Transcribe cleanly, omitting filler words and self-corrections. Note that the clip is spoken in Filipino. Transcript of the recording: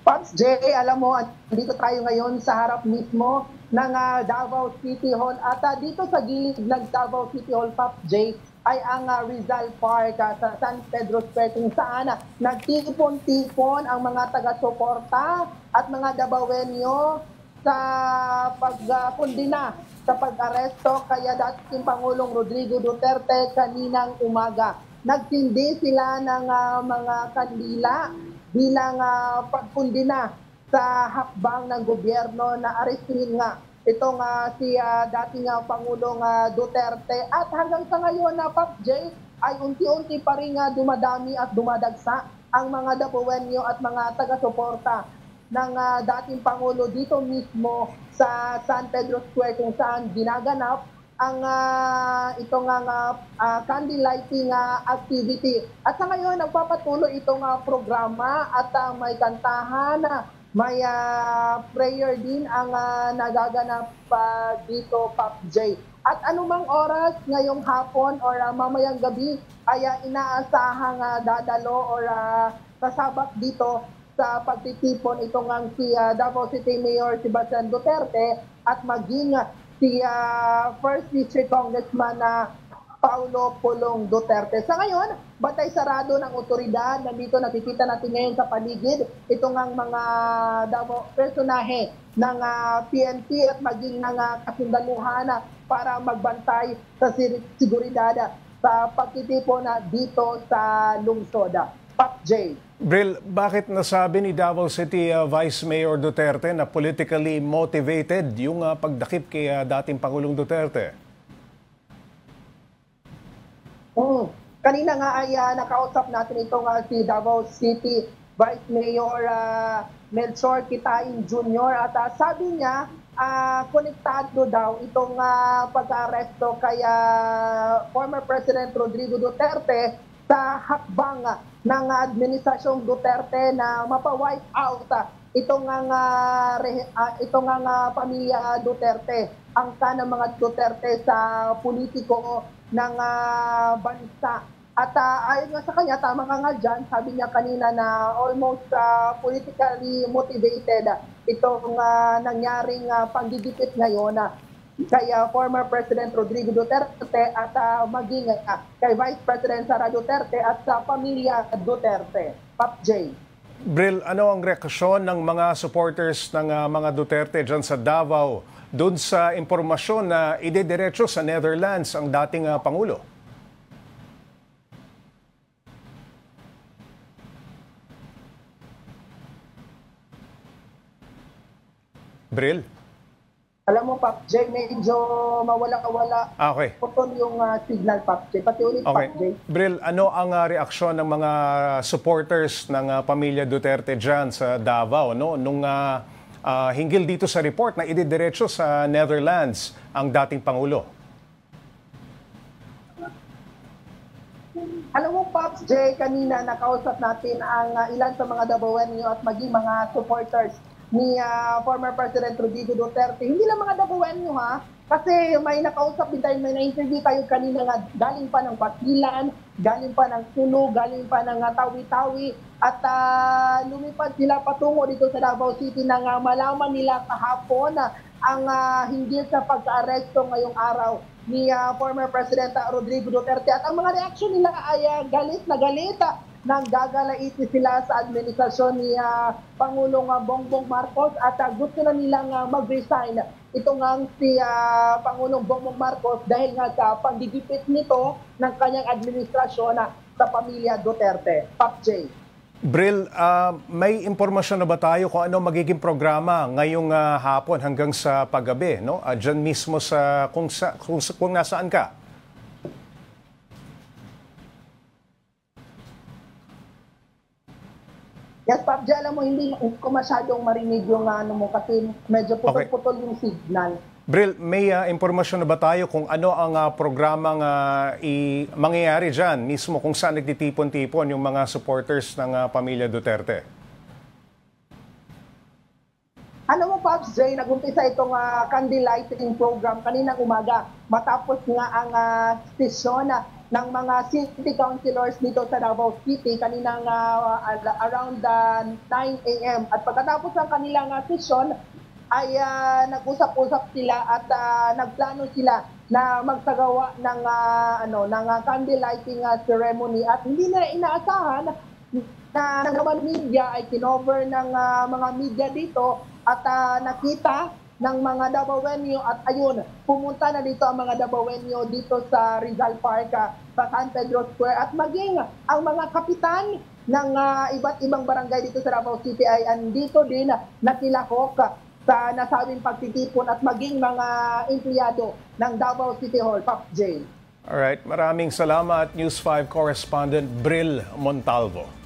Pops J, alam mo, dito tayo ngayon sa harap mismo ng Davao City Hall. At dito sa gilid ng Davao City Hall, Pops J, ay ang Rizal Park sa San Pedro Square kung saan nagtipon-tipon ang mga taga-suporta at mga Davaoenyo sa pagkundina sa pag-aresto kaya dating Pangulong Rodrigo Duterte kaninang umaga. Nagtindi sila ng mga kandila bilang pagkundina sa hakbang ng gobyerno na arestuhin nga itong si dating Pangulong Duterte. At hanggang sa ngayon na Pop J ay unti-unti pa rin dumadami at dumadagsa ang mga Davaoenyo at mga taga-suporta ng dating Pangulo dito mismo sa San Pedro Square kung saan ginaganap ang itong candle lighting activity. At sa ngayon, nagpapatuloy itong programa at may kantahan, may prayer din ang nagaganap dito, Pop J. At anumang oras ngayong hapon or mamayang gabi ay inaasahang dadalo or sasabak dito sa pagtitipon itong si Davao City Mayor Sebastian Duterte at maging si First District Congressman Paulo Pulong Duterte. Sa ngayon, batay sarado ng otoridad. Nandito nakikita natin ngayon sa paligid itong ang mga Davao personahe ng PNP at maging ng kasundaluhan para magbantay sa seguridad sa pagtitipon dito sa lungsod. Pop J. Bril, bakit nasabi ni Davao City Vice Mayor Duterte na politically motivated yung pagdakip kay dating Pangulong Duterte? Kanina nga ay nakausap natin itong si Davao City Vice Mayor Melchor Kitain Jr. At sabi niya, konektado daw itong pag-aresto kay former President Rodrigo Duterte sa hakbang ng administrasyong Duterte na mapa-wipe out itong pamilya Duterte, ang ng mga Duterte sa politiko ng bansa. At ayon nga sa kanya, tama nga dyan, sabi niya kanina na almost politically motivated itong nangyaring panggigipit ngayon kay former President Rodrigo Duterte at maging kay Vice President Sara Duterte at sa pamilya Duterte. Pop J. Bril, ano ang reaksyon ng mga supporters ng mga Duterte dyan sa Davao doon sa impormasyon na idediretso sa Netherlands ang dating Pangulo? Bril? Alam mo, Pop J, medyo mawala-wala. Okay. Putol yung signal, Pop J. Pati ulit, Okay. Pop J. Bril, ano ang reaksyon ng mga supporters ng pamilya Duterte dyan sa Davao nung hinggil dito sa report na ididiretso sa Netherlands ang dating Pangulo? Alam mo, Pops J, kanina nakausap natin ang ilan sa mga Davaoenyo at maging mga supporters ni former President Rodrigo Duterte. Hindi lang mga Davaoenyo ha, kasi may nakausap din tayo, may na-interview tayo kanina nga galing pa ng Basilan, galing pa ng Sulu, galing pa ng Tawi-Tawi at lumipad sila patungo dito sa Davao City nang malaman nila kahapon ang hinggil sa pagka-aresto ngayong araw ni former President Rodrigo Duterte. At ang mga reaksyon nila ay galit na galit nang gagalaiti sila sa administrasyon ni Pangulong Bongbong Marcos at gusto na nilang mag-resign itong si Pangulong Bongbong Marcos dahil nga sa panggigipit nito ng kanyang administrasyon sa pamilya Duterte. Pop J. Bril, may impormasyon na ba tayo kung ano magiging programa ngayong hapon hanggang sa paggabi, no? Diyan mismo sa kung nasaan ka? Yes, Pop J, alam mo, hindi ko masyadong marinig yung ano mo kasi medyo putol-putol yung signal. Bril, may impormasyon na ba tayo kung ano ang programang mangyayari dyan mismo kung saan nagtitipon-tipon yung mga supporters ng pamilya Duterte? Ano mo, Pops J, nag-umpisa itong candle lighting program kaninang umaga matapos nga ang sesyon ng mga city councilors dito sa Davao City kaninang around 9 a.m. At pagkatapos ng kanilang session ay nag-usap-usap sila at nagplano sila na magsagawa ng candle lighting ceremony at hindi na inaasahan na naman media ay kinover ng mga media dito at nakita ng mga Davaoenyo at ayun, pumunta na dito ang mga Davaoenyo dito sa Rizal Park, sa San Pedro Square at maging ang mga kapitan ng iba't ibang barangay dito sa Davao City ay andito din nakilahok sa nasabing pagtitipon at maging mga empleyado ng Davao City Hall. Pop J. Alright, maraming salamat News 5 correspondent Bril Montalvo.